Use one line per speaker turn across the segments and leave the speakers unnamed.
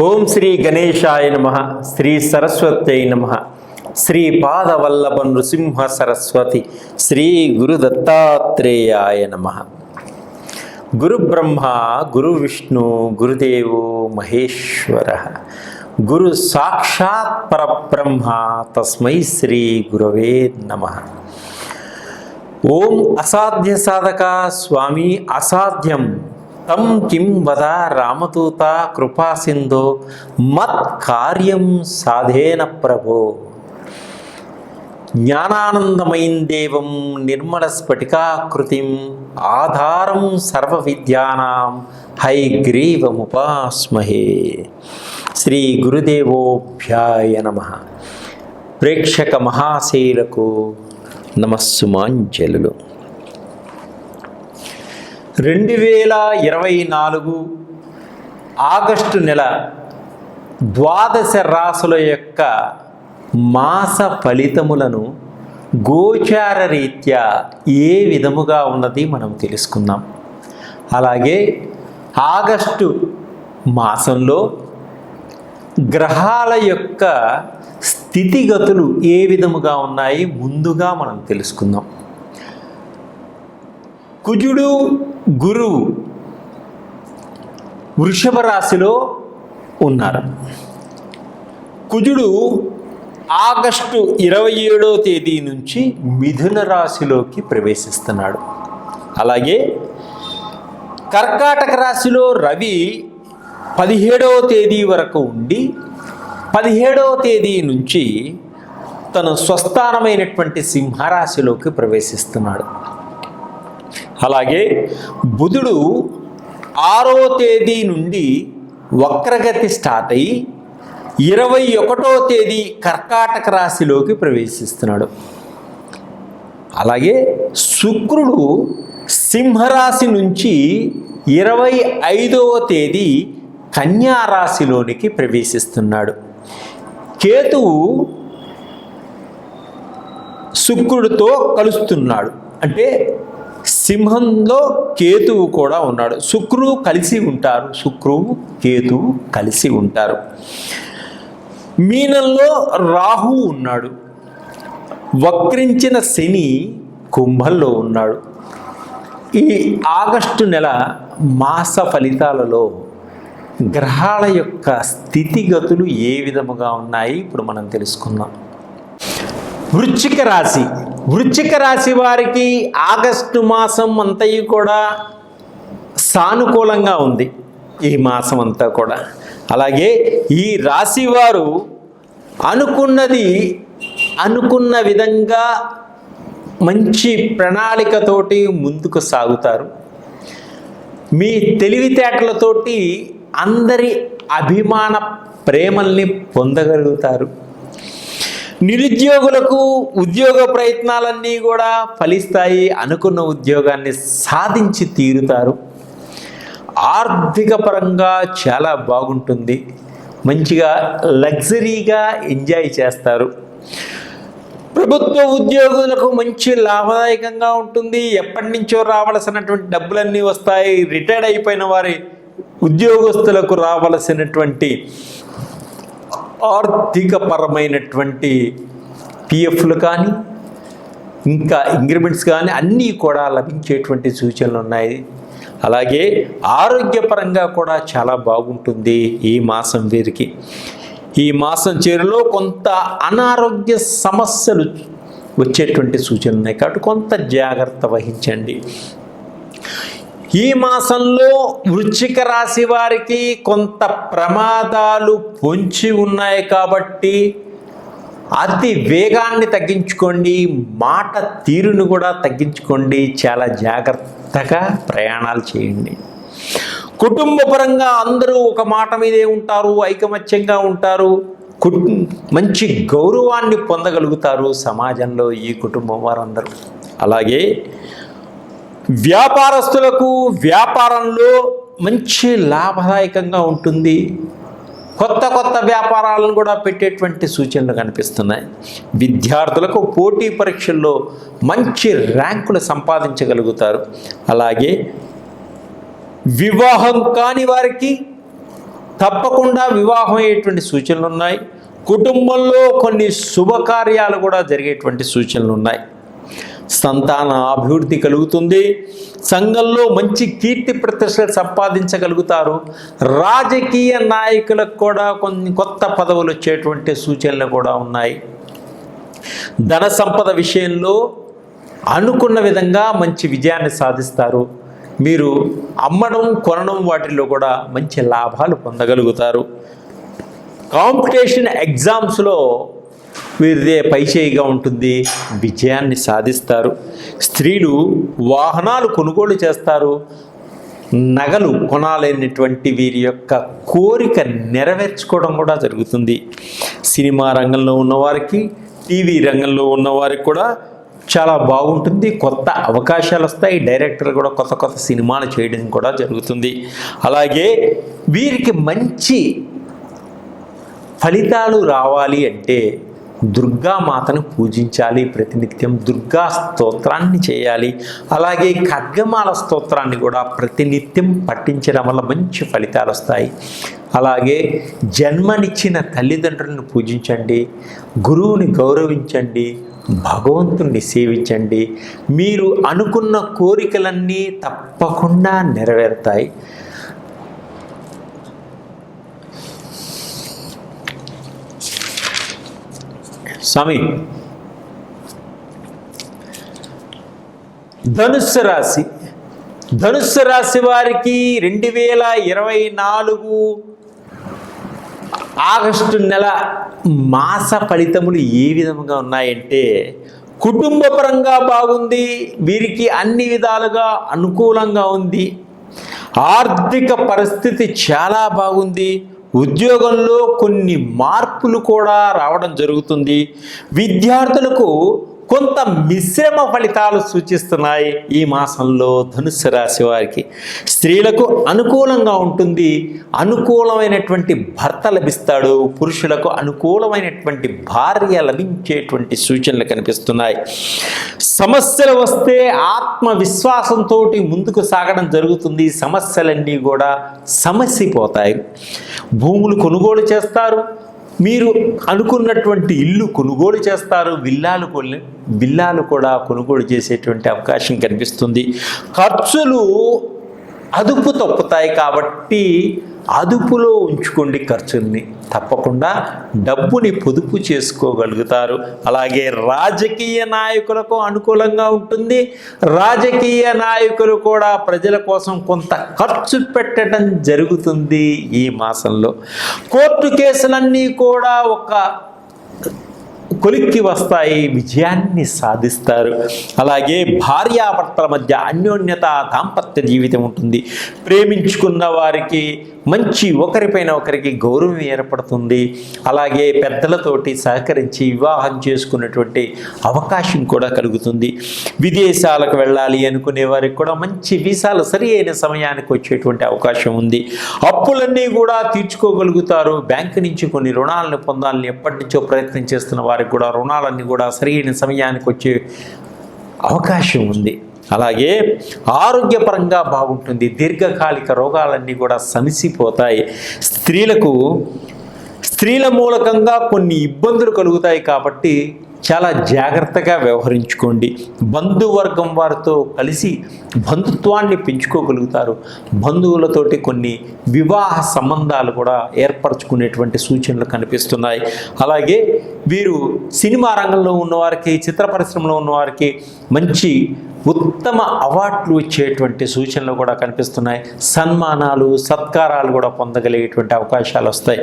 ఓం శ్రీ గణేశాయ నమః. శ్రీ సరస్వత్యై నమః. శ్రీ పాదవల్లభ నృసింహ సరస్వతి శ్రీ గురు దత్తాత్రేయాయ నమః. గురు బ్రహ్మ గురు విష్ణు గురుదేవో మహేశ్వర గురు సాక్షాత్ పరబ్రహ్మ తస్మై శ్రీ గురవే నమః. ఓం అసాధ్య సాధక స్వామి అసాధ్యం తం కిం వద రామదూత కృపా సింధో మత్ కార్యం సాధేన ప్రభో. జ్ఞానానందమయం దేవం నిర్మల స్ఫటికాకృతిం ఆధారం సర్వ విద్యానాం హయగ్రీవముపాస్మహే. శ్రీ గురుదేవోభ్యాయ నమః. ప్రేక్షక మహాశైలకు నమస్సుమాంజలులు. 2024 ఆగస్టు నెల ద్వాదశ రాశుల యొక్క మాస ఫలితములను గోచార రీత్యా ఏ విధముగా ఉన్నది మనం తెలుసుకుందాం. అలాగే ఆగస్టు మాసంలో గ్రహాల యొక్క స్థితిగతులు ఏ విధముగా ఉన్నాయి ముందుగా మనం తెలుసుకుందాం. కుజుడు గురువు వృషభ రాశిలో ఉన్నారు. కుజుడు ఆగస్టు 27వ తేదీ నుంచి మిథున రాశిలోకి ప్రవేశిస్తున్నాడు. అలాగే కర్కాటక రాశిలో రవి 17వ తేదీ వరకు ఉండి 17వ తేదీ నుంచి తన స్వస్థానమైనటువంటి సింహరాశిలోకి ప్రవేశిస్తున్నాడు. అలాగే బుధుడు 6వ తేదీ నుండి వక్రగతి స్టార్ట్ అయ్యి 21వ తేదీ కర్కాటక రాశిలోకి ప్రవేశిస్తున్నాడు. అలాగే శుక్రుడు సింహరాశి నుంచి 25వ తేదీ కన్యా రాశిలోనికి ప్రవేశిస్తున్నాడు. కేతువు శుక్రుడితో కలుస్తున్నాడు. అంటే సింహంలో కేతువు కూడా ఉన్నాడు. శుక్రువు కలిసి ఉంటారు. శుక్రువు కేతువు కలిసి ఉంటారు. మీనంలో రాహు ఉన్నాడు. వక్రించిన శని కుంభంలో ఉన్నాడు. ఈ ఆగస్టు నెల మాస ఫలితాలలో గ్రహాల యొక్క స్థితిగతులు ఏ విధముగా ఉన్నాయి ఇప్పుడు మనం తెలుసుకుందాం. వృశ్చిక రాశి. వృశ్చిక రాశి వారికి ఆగస్టు మాసం అంతయు కూడా సానుకూలంగా ఉంది. ఈ మాసం అంతా కూడా అలాగే ఈ రాశి వారు అనుకున్న విధంగా మంచి ప్రణాళికతోటి ముందుకు సాగుతారు. మీ తెలివితేటలతోటి అందరి అభిమాన ప్రేమల్ని పొందగలుగుతారు. నిరుద్యోగులకు ఉద్యోగ ప్రయత్నాలన్నీ కూడా ఫలిస్తాయి. అనుకున్న ఉద్యోగాన్ని సాధించి తీరుతారు. ఆర్థిక పరంగా చాలా బాగుంటుంది. మంచిగా లగ్జరీగా ఎంజాయ్ చేస్తారు. ప్రభుత్వ ఉద్యోగులకు మంచి లాభదాయకంగా ఉంటుంది. ఎప్పటి నుంచో రావాల్సినటువంటి డబ్బులన్నీ వస్తాయి. రిటైర్డ్ అయిపోయిన వారి ఉద్యోగస్తులకు రావాల్సినటువంటి ఆర్థికపరమైనటువంటి పిఎఫ్లు కానీ ఇంకా ఇంక్రిమెంట్స్ కానీ అన్నీ కూడా లభించేటువంటి సూచనలు ఉన్నాయి. అలాగే ఆరోగ్యపరంగా కూడా చాలా బాగుంటుంది ఈ మాసం వీరికి. ఈ మాసం చివరిలో కొంత అనారోగ్య సమస్యలు వచ్చేటువంటి సూచనలు ఉన్నాయి కాబట్టి కొంత జాగ్రత్త వహించండి. ఈ మాసంలో వృశ్చిక రాశి వారికి కొంత ప్రమాదాలు పొంచి ఉన్నాయి కాబట్టి అతి వేగాన్ని తగ్గించుకోండి. మాట తీరును కూడా తగ్గించుకోండి. చాలా జాగ్రత్తగా ప్రయాణాలు చేయండి. కుటుంబ పరంగా అందరూ ఒక మాట మీదే ఉంటారు. ఐకమత్యంగా ఉంటారు. మంచి గౌరవాన్ని పొందగలుగుతారు సమాజంలో ఈ కుటుంబం వారందరూ. అలాగే వ్యాపారస్తులకు వ్యాపారంలో మంచి లాభదాయకంగా ఉంటుంది. కొత్త వ్యాపారాలను కూడా పెట్టేటువంటి సూచనలు కనిపిస్తున్నాయి. విద్యార్థులకు పోటీ పరీక్షల్లో మంచి ర్యాంకులు సంపాదించగలుగుతారు. అలాగే వివాహం కాని వారికి తప్పకుండా వివాహం అయ్యేటువంటి సూచనలు ఉన్నాయి. కుటుంబంలో కొన్ని శుభకార్యాలు కూడా జరిగేటువంటి సూచనలు ఉన్నాయి. సంతాన అభివృద్ధి కలుగుతుంది. సంఘంలో మంచి కీర్తి ప్రతిష్టలు సంపాదించగలుగుతారు. రాజకీయ నాయకులకు కూడా కొన్ని కొత్త పదవులు వచ్చేటువంటి సూచనలు కూడా ఉన్నాయి. ధన సంపద విషయంలో అనుకున్న విధంగా మంచి విజయాన్ని సాధిస్తారు. మీరు అమ్మడం కొనడం వాటిల్లో కూడా మంచి లాభాలు పొందగలుగుతారు. కాంపిటీషన్ ఎగ్జామ్స్లో వీరిదే పైచేయిగా ఉంటుంది, విజయాన్ని సాధిస్తారు. స్త్రీలు వాహనాలు కొనుగోలు చేస్తారు. నగలు కొనాలనేటువంటి వీరి యొక్క కోరిక నెరవేర్చుకోవడం కూడా జరుగుతుంది. సినిమా రంగంలో ఉన్నవారికి, టీవీ రంగంలో ఉన్నవారికి కూడా చాలా బాగుంటుంది. కొత్త అవకాశాలు వస్తాయి. డైరెక్టర్లు కూడా కొత్త కొత్త సినిమాలు చేయడం కూడా జరుగుతుంది. అలాగే వీరికి మంచి ఫలితాలు రావాలి అంటే దుర్గామాతను పూజించాలి. ప్రతినిత్యం దుర్గా స్తోత్రాన్ని చేయాలి. అలాగే ఖడ్గమాల స్తోత్రాన్ని కూడా ప్రతినిత్యం పఠించడం వల్ల మంచి ఫలితాలు వస్తాయి. అలాగే జన్మనిచ్చిన తల్లిదండ్రులను పూజించండి, గురువుని గౌరవించండి, భగవంతుణ్ణి సేవించండి. మీరు అనుకున్న కోరికలన్నీ తప్పకుండా నెరవేరుతాయి. స్వామి, ధనుస్సు రాశి. ధనుస్సు రాశి వారికి 2024 ఆగస్టు నెల మాస ఫలితములు ఏ విధంగా ఉన్నాయంటే, కుటుంబపరంగా బాగుంది. వీరికి అన్ని విధాలుగా అనుకూలంగా ఉంది. ఆర్థిక పరిస్థితి చాలా బాగుంది. ఉద్యోగంలో కొన్ని మార్పులు కూడా రావడం జరుగుతుంది. విద్యార్థులకు కొంత మిశ్రమ ఫలితాలు సూచిస్తున్నాయి ఈ మాసంలో ధనుస్సు రాశి వారికి. స్త్రీలకు అనుకూలంగా ఉంటుంది. అనుకూలమైనటువంటి భర్త లభిస్తాడు. పురుషులకు అనుకూలమైనటువంటి భార్య లభించేటువంటి సూచనలు కనిపిస్తున్నాయి. సమస్యలు వస్తే ఆత్మవిశ్వాసంతో ముందుకు సాగడం జరుగుతుంది. సమస్యలన్నీ కూడా సమసిపోతాయి. భూములు కొనుగోలు చేస్తారు. మీరు అనుకున్నటువంటి ఇల్లు కొనుగోలు చేస్తారు. విల్లాలు కూడా కొనుగోలు చేసేటువంటి అవకాశం కనిపిస్తుంది. ఖర్చులు అదుపు తప్పుతాయి కాబట్టి అదుపులో ఉంచుకోండి ఖర్చుల్ని. తప్పకుండా డబ్బుని పొదుపు చేసుకోగలుగుతారు. అలాగే రాజకీయ నాయకులకు అనుకూలంగా ఉంటుంది. రాజకీయ నాయకులు కూడా ప్రజల కోసం కొంత ఖర్చు పెట్టడం జరుగుతుంది ఈ మాసంలో. కోర్టు కేసులన్నీ కూడా ఒక కొలిక్కి వస్తాయి. విజయాన్ని సాధిస్తారు. అలాగే భార్యాభర్తల మధ్య అన్యోన్యత, దాంపత్య జీవితం ఉంటుంది. ప్రేమించుకున్న వారికి మంచి ఒకరిపైన ఒకరికి గౌరవం ఏర్పడుతుంది. అలాగే పెద్దలతోటి సహకరించి వివాహం చేసుకున్నటువంటి అవకాశం కూడా కలుగుతుంది. విదేశాలకు వెళ్ళాలి అనుకునే వారికి కూడా మంచి వీసాలు సరి అయిన సమయానికి వచ్చేటువంటి అవకాశం ఉంది. అప్పులన్నీ కూడా తీర్చుకోగలుగుతారు. బ్యాంకు నుంచి కొన్ని రుణాలను పొందాలని ఎప్పటి నుంచో ప్రయత్నం చేస్తున్న వారికి కూడా రుణాలన్నీ కూడా సరి అయిన సమయానికి వచ్చే అవకాశం ఉంది. అలాగే ఆరోగ్యపరంగా బాగుంటుంది. దీర్ఘకాలిక రోగాలన్నీ కూడా సమసిపోతాయి. స్త్రీల మూలకంగా కొన్ని ఇబ్బందులు కలుగుతాయి కాబట్టి చాలా జాగ్రత్తగా వ్యవహరించుకోండి. బంధువర్గం వారితో కలిసి బంధుత్వాన్ని పెంచుకోగలుగుతారు. బంధువులతోటి కొన్ని వివాహ సంబంధాలు కూడా ఏర్పరచుకునేటువంటి సూచనలు కనిపిస్తున్నాయి. అలాగే వీరు సినిమా రంగంలో ఉన్నవారికి, చిత్ర పరిశ్రమలో ఉన్నవారికి మంచి ఉత్తమ అవార్డులు వచ్చేటువంటి సూచనలు కూడా కనిపిస్తున్నాయి. సన్మానాలు, సత్కారాలు కూడా పొందగలిగేటువంటి అవకాశాలు వస్తాయి.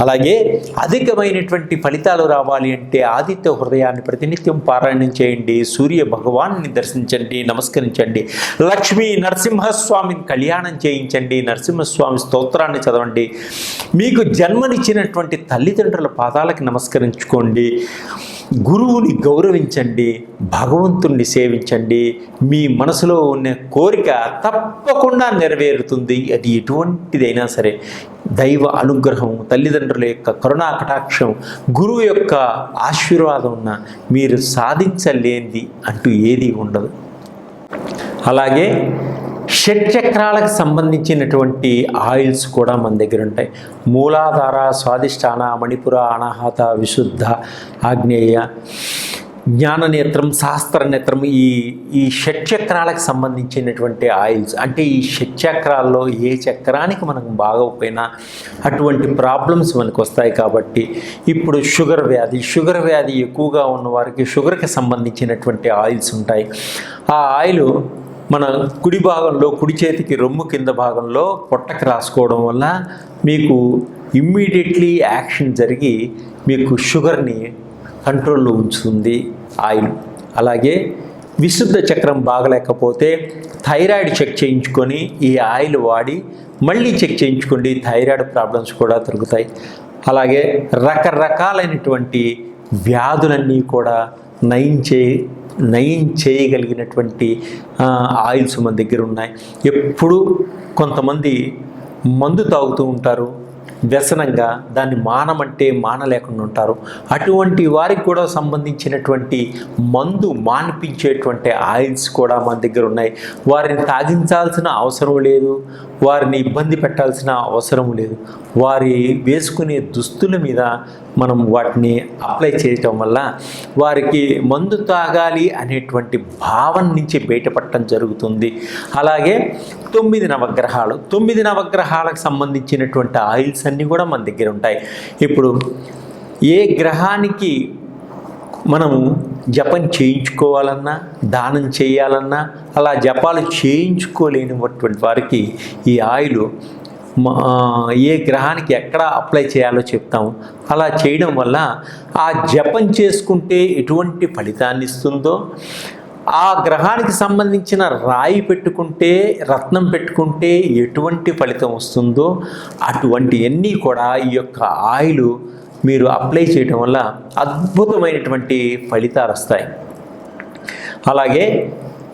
అలాగే అధికమైనటువంటి ఫలితాలు రావాలి అంటే ఆదిత్య హృదయాన్ని ప్రతినిత్యం పారాయణం చేయండి. సూర్య భగవాన్ని దర్శించండి, నమస్కరించండి. లక్ష్మీ నరసింహస్వామిని కళ్యాణం చేయించండి. నరసింహస్వామి స్తోత్రాన్ని చదవండి. మీకు జన్మనిచ్చినటువంటి తల్లిదండ్రుల పాదాలకు నమస్కరించుకోండి. గురువుని గౌరవించండి. భగవంతుణ్ణి సేవించండి. మీ మనసులో ఉన్న కోరిక తప్పకుండా నెరవేరుతుంది. అది ఎటువంటిదైనా సరే దైవ అనుగ్రహం, తల్లిదండ్రుల యొక్క కరుణా కటాక్షం, గురువు యొక్క ఆశీర్వాదం ఉన్న మీరు సాధించలేనిది అంటూ ఏది ఉండదు. అలాగే షట్చక్రాలకు సంబంధించినటువంటి ఆయిల్స్ కూడా మన దగ్గర ఉంటాయి. మూలాధార, స్వాదిష్టాన, మణిపుర, అనాహత, విశుద్ధ, ఆగ్నేయ, జ్ఞాననేత్రం, శాస్త్రనేత్రం, ఈ షట్చక్రాలకు సంబంధించినటువంటి ఆయిల్స్. అంటే ఈ షట్చక్రాల్లో ఏ చక్రానికి మనకు బాగోకపోయినా అటువంటి ప్రాబ్లమ్స్ మనకు వస్తాయి. కాబట్టి ఇప్పుడు షుగర్ వ్యాధి ఎక్కువగా ఉన్న వారికి షుగర్కి సంబంధించినటువంటి ఆయిల్స్ ఉంటాయి. ఆ ఆయిల్ మన కుడి భాగంలో, కుడి చేతికి రొమ్ము కింద భాగంలో పొట్టకి రాసుకోవడం వల్ల మీకు ఇమ్మీడియట్లీ యాక్షన్ జరిగి మీకు షుగర్ని కంట్రోల్లో ఉంచుతుంది ఆయిల్. అలాగే విశుద్ధ చక్రం బాగలేకపోతే థైరాయిడ్ చెక్ చేయించుకొని ఈ ఆయిల్ వాడి మళ్ళీ చెక్ చేయించుకోండి, థైరాయిడ్ ప్రాబ్లమ్స్ కూడా దొరుకుతాయి. అలాగే రకరకాలైనటువంటి వ్యాధులన్నీ కూడా నయం చేయగలిగినటువంటి ఆయిల్స్ మన దగ్గర ఉన్నాయి. ఎప్పుడు కొంతమంది మందు తాగుతూ ఉంటారు, వ్యసనంగా దాన్ని మానమంటే మానలేకుండా ఉంటారు. అటువంటి వారికి కూడా సంబంధించినటువంటి మందు మానిపించేటువంటి ఆయిల్స్ కూడా మన దగ్గర ఉన్నాయి. వారిని తాగించాల్సిన అవసరం లేదు, వారిని ఇబ్బంది పెట్టాల్సిన అవసరం లేదు. వారి వేసుకునే దుస్తుల మీద మనం వాటిని అప్లై చేయటం వల్ల వారికి మందు తాగాలి అనేటువంటి భావన నుంచి బయటపడటం జరుగుతుంది. అలాగే 9 నవగ్రహాలకు సంబంధించినటువంటి ఆయిల్స్ అన్నీ కూడా మన దగ్గర ఉంటాయి. ఇప్పుడు ఏ గ్రహానికి మనము జపం చేయించుకోవాలన్నా, దానం చేయాలన్నా, అలా జపాలు చేయించుకోలేనిటువంటి వారికి ఈ ఆయిల్ ఏ గ్రహానికి ఎక్కడ అప్లై చేయాలో చెప్తాము. అలా చేయడం వల్ల ఆ జపం చేసుకుంటే ఎటువంటి ఫలితాన్ని ఇస్తుందో, ఆ గ్రహానికి సంబంధించిన రాయి పెట్టుకుంటే, రత్నం పెట్టుకుంటే ఎటువంటి ఫలితం వస్తుందో అటువంటివన్నీ కూడా ఈ యొక్క ఆయిల్ మీరు అప్లై చేయడం వల్ల అద్భుతమైనటువంటి ఫలితాలు వస్తాయి. అలాగే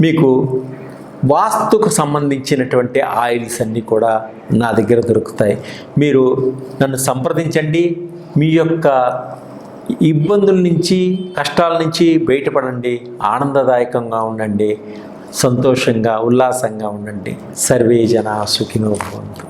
మీకు వాస్తుకు సంబంధించినటువంటి ఆయిల్స్ అన్నీ కూడా నా దగ్గర దొరుకుతాయి. మీరు నన్ను సంప్రదించండి. మీ యొక్క ఇబ్బందుల నుంచి, కష్టాల నుంచి బయటపడండి, ఆనందదాయకంగా ఉండండి, సంతోషంగా, ఉల్లాసంగా ఉండండి. సర్వే జనా సుఖినో భవంతు.